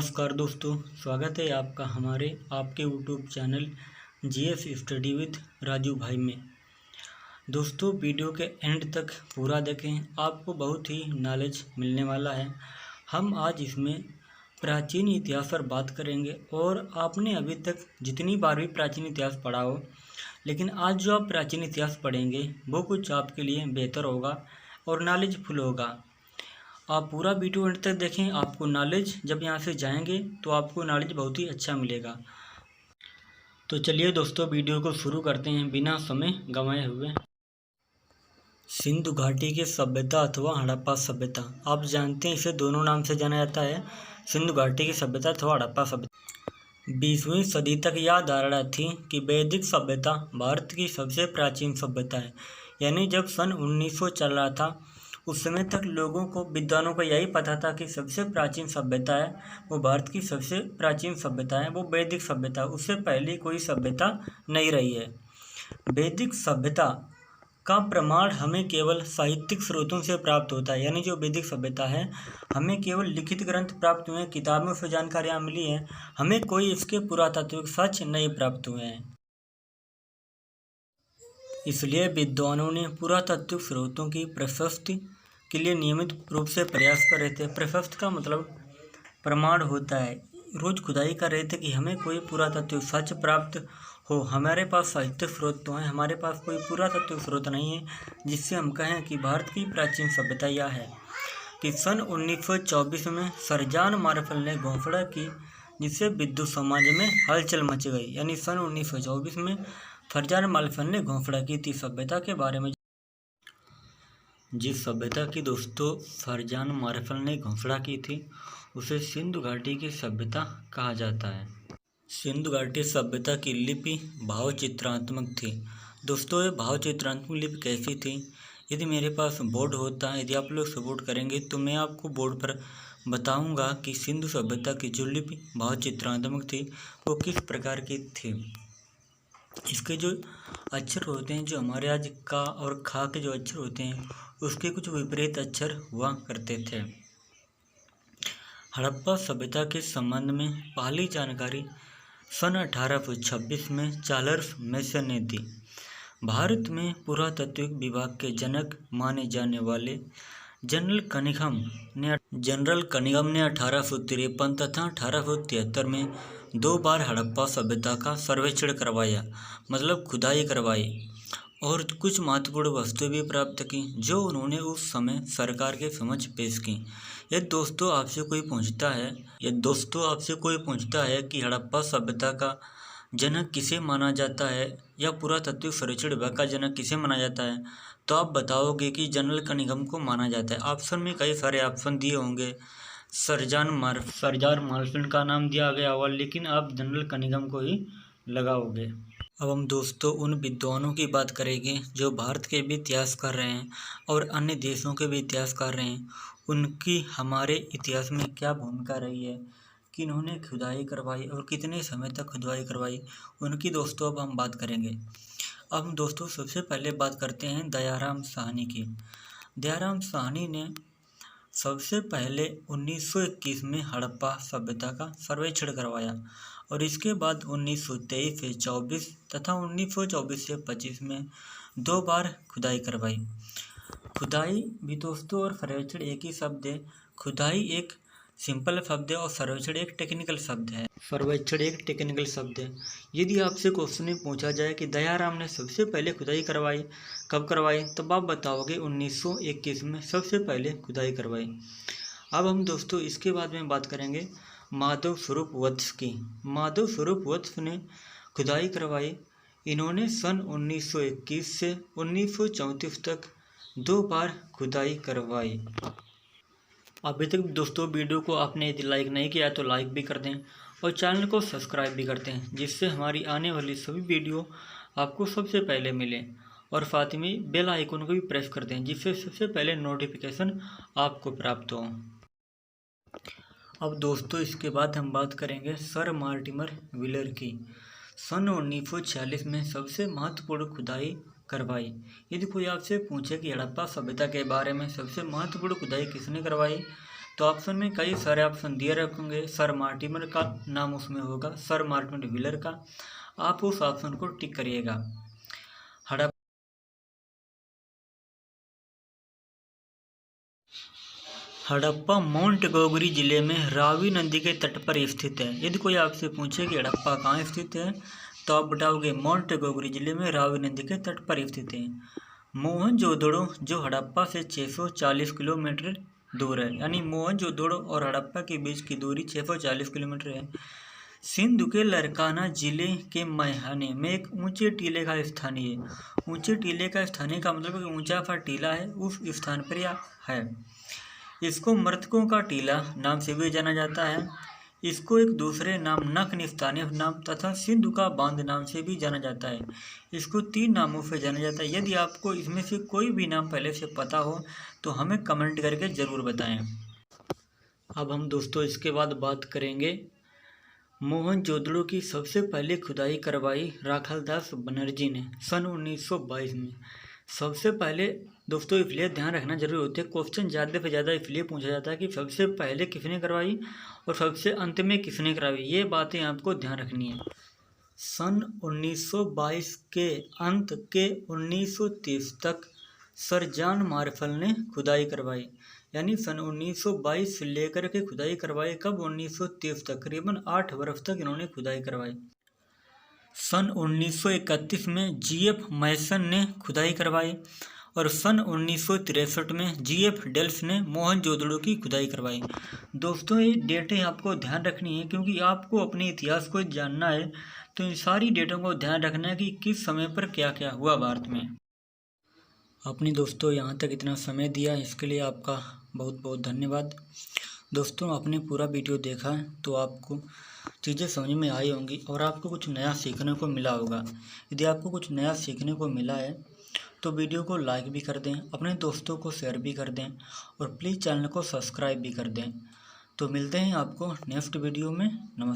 नमस्कार दोस्तों, स्वागत है आपका हमारे आपके YouTube channel GS study with Raju भाई में। दोस्तों, वीडियो के एंड तक पूरा देखें, आपको बहुत ही नॉलेज मिलने वाला है। हम आज इसमें प्राचीन इतिहास पर बात करेंगे और आपने अभी तक जितनी बार भी प्राचीन इतिहास पढ़ा हो, लेकिन आज जो आप प्राचीन इतिहास पढ़ेंगे वो कुछ आपके लिए बेहतर होगा और नॉलेजफुल होगा। आप पूरा वीडियो एंड तक देखें, आपको नॉलेज जब यहाँ से जाएंगे तो आपको नॉलेज बहुत ही अच्छा मिलेगा। तो चलिए दोस्तों, वीडियो को शुरू करते हैं बिना समय गंवाए हुए। सिंधु घाटी की सभ्यता अथवा हड़प्पा सभ्यता, आप जानते हैं इसे दोनों नाम से जाना जाता है, सिंधु घाटी की सभ्यता अथवा हड़प्पा सभ्यता। 20वीं सदी तक यह धारणा थी कि वैदिक सभ्यता भारत की सबसे प्राचीन सभ्यता है। यानी जब सन 1900 चल रहा था उस समय तक लोगों को, विद्वानों को यही पता था कि सबसे प्राचीन सभ्यता है वो भारत की सबसे प्राचीन सभ्यता है, वो वैदिक सभ्यता। उससे पहले कोई सभ्यता नहीं रही है। वैदिक सभ्यता का प्रमाण हमें केवल साहित्यिक स्रोतों से प्राप्त होता है। यानी जो वैदिक सभ्यता है हमें केवल लिखित ग्रंथ प्राप्त हुए हैं, किताबों से जानकारियाँ मिली हैं, हमें कोई इसके पुरातात्विक सच नहीं प्राप्त हुए हैं। इसलिए विद्वानों ने पुरातात्विक स्रोतों की प्रशस्ति के लिए नियमित रूप से प्रयास कर रहे थे। प्रशस्ति का मतलब प्रमाण होता है। रोज खुदाई कर रहे थे कि हमें कोई पुरातात्विक सच प्राप्त हो। हमारे पास साहित्यिक स्रोत तो हैं, हमारे पास कोई पुरातात्विक स्रोत नहीं है जिससे हम कहें कि भारत की प्राचीन सभ्यता यह है। कि सन 1924 में सरजान मार्फल ने घोषणा की, जिससे विद्वत समाज में हलचल मच गई। यानी सन 1924 में सरजान मार्फल ने घोषणा की थी सभ्यता के बारे में। जिस सभ्यता की दोस्तों सरजान मार्फल ने घोषणा की थी उसे सिंधु घाटी की सभ्यता कहा जाता है। सिंधु घाटी सभ्यता की लिपि भावचित्रात्मक थी। दोस्तों, ये भावचित्रात्मक लिपि कैसी थी? यदि मेरे पास बोर्ड होता, यदि आप लोग सपोर्ट करेंगे तो मैं आपको बोर्ड पर बताऊंगा कि सिंधु सभ्यता की जो लिपि भावचित्रात्मक थी वो किस प्रकार की थी। इसके जो अक्षर होते हैं, जो हमारे आज का और खा के जो अक्षर होते हैं उसके कुछ विपरीत अक्षर हुआ करते थे। हड़प्पा सभ्यता के संबंध में पहली जानकारी सन 1826 में चार्ल्स मैसन ने दी। भारत में पुरातात्विक विभाग के जनक माने जाने वाले जनरल कनिंघम ने 1853 तथा 1873 में 2 बार हड़प्पा सभ्यता का सर्वेक्षण करवाया, मतलब खुदाई करवाई, और कुछ महत्वपूर्ण वस्तुएं भी प्राप्त की जो उन्होंने उस समय सरकार के समक्ष पेश की। यदि दोस्तों आपसे कोई पूछता है कि हड़प्पा सभ्यता का जनक किसे माना जाता है या पुरातात्विक सर्वेक्षण विभाग का जनक किसे माना जाता है, तो आप बताओगे कि जनरल कनिंघम को माना जाता है। ऑप्शन में कई सारे ऑप्शन दिए होंगे, सरजान मार्फल का नाम दिया गया होगा, लेकिन आप जनरल कनिंघम को ही लगाओगे। अब हम दोस्तों उन विद्वानों की बात करेंगे जो भारत के भी इतिहास कर रहे हैं और अन्य देशों के भी इतिहास कर रहे हैं। उनकी हमारे इतिहास में क्या भूमिका रही है, कि इन्होंने खुदाई करवाई और कितने समय तक खुदाई करवाई, उनकी दोस्तों अब हम बात करेंगे। अब हम दोस्तों सबसे पहले बात करते हैं दयाराम साहनी की। दयाराम साहनी ने सबसे पहले 1921 में हड़प्पा सभ्यता का सर्वेक्षण करवाया और इसके बाद 1923 से 24 तथा 1924 से 25 में 2 बार खुदाई करवाई। खुदाई भी दोस्तों और सर्वेक्षण एक ही शब्द है। खुदाई एक सिंपल शब्द है और सर्वेक्षण एक टेक्निकल शब्द है। यदि आपसे क्वेश्चन में पूछा जाए कि दयाराम ने सबसे पहले खुदाई करवाई, कब करवाई, तब आप बताओगे 1921 में सबसे पहले खुदाई करवाई। अब हम दोस्तों इसके बाद में बात करेंगे माधव स्वरूप वत्स की। माधव स्वरूप वत्स ने खुदाई करवाई। इन्होंने सन 1921 से 1934 तक 2 बार खुदाई करवाई। अभी तक दोस्तों वीडियो को आपने यदि लाइक नहीं किया तो लाइक भी कर दें और चैनल को सब्सक्राइब भी कर दें, जिससे हमारी आने वाली सभी वीडियो आपको सबसे पहले मिले, और साथ में बेल आइकन को भी प्रेस कर दें जिससे सबसे पहले नोटिफिकेशन आपको प्राप्त हो। अब दोस्तों इसके बाद हम बात करेंगे सर मार्टिमर व्हीलर की। सन 1946 में सबसे महत्वपूर्ण खुदाई करवाई। यदि कोई आपसे पूछे कि हड़प्पा सभ्यता के बारे में सबसे महत्वपूर्ण खुदाई किसने करवाई, तो ऑप्शन में कई सारे ऑप्शन दिए रखेंगे, सर मार्टिमर का नाम उसमें होगा, सर मार्टिन व्हीलर का। आप उस ऑप्शन को टिक करिएगा। हड़प्पा मोंटेगोमरी जिले में रावी नदी के तट पर स्थित है। यदि कोई आपसे पूछे कि हड़प्पा कहाँ स्थित है तो आप बताओगे मोंटेगोमरी जिले में रावी नदी के तट पर स्थित है। मोहनजोदड़ो जो हड़प्पा से 640 किलोमीटर दूर है, यानी मोहनजोदड़ो और हड़प्पा के बीच की दूरी 640 किलोमीटर है। सिंधु के लरकाना जिले के मैहाने में एक ऊंचे टीले का स्थानीय है। ऊंचे टीले का स्थानीय का मतलब कि ऊंचा सा टीला है, उस स्थान पर यह है। इसको मृतकों का टीला नाम से भी जाना जाता है। इसको एक दूसरे नाम नख निस्ताने नाम तथा सिंधु का बांध नाम से भी जाना जाता है। इसको 3 नामों से जाना जाता है। यदि आपको इसमें से कोई भी नाम पहले से पता हो तो हमें कमेंट करके ज़रूर बताएं। अब हम दोस्तों इसके बाद बात करेंगे मोहनजोदड़ो की सबसे पहले खुदाई करवाई राखालदास बनर्जी ने सन 1922 में। सबसे पहले दोस्तों इसलिए ध्यान रखना जरूरी होता है, क्वेश्चन ज़्यादा से ज़्यादा इसलिए पूछा जाता है कि सबसे पहले किसने करवाई और सबसे अंत में किसने करवाई, ये बातें आपको ध्यान रखनी है। सन 1922 के अंत के 1930 तक सर जॉन मार्शल ने खुदाई करवाई, यानी सन 1922 से लेकर के खुदाई करवाई कब 1930 तक, करीबन 8 वर्ष तक इन्होंने खुदाई करवाई। सन 1931 में जीएफ मैसन ने खुदाई करवाई और सन 1963 में जीएफ डेल्स ने मोहनजोदड़ो की खुदाई करवाई। दोस्तों ये डेटें आपको ध्यान रखनी है क्योंकि आपको अपने इतिहास को जानना है, तो इन सारी डेटों को ध्यान रखना है कि किस समय पर क्या क्या हुआ भारत में। अपने दोस्तों यहाँ तक इतना समय दिया इसके लिए आपका बहुत बहुत धन्यवाद। दोस्तों आपने पूरा वीडियो देखा है तो आपको चीज़ें समझ में आई होंगी और आपको कुछ नया सीखने को मिला होगा। यदि आपको कुछ नया सीखने को मिला है तो वीडियो को लाइक भी कर दें, अपने दोस्तों को शेयर भी कर दें और प्लीज़ चैनल को सब्सक्राइब भी कर दें। तो मिलते हैं आपको नेक्स्ट वीडियो में। नमस्कार।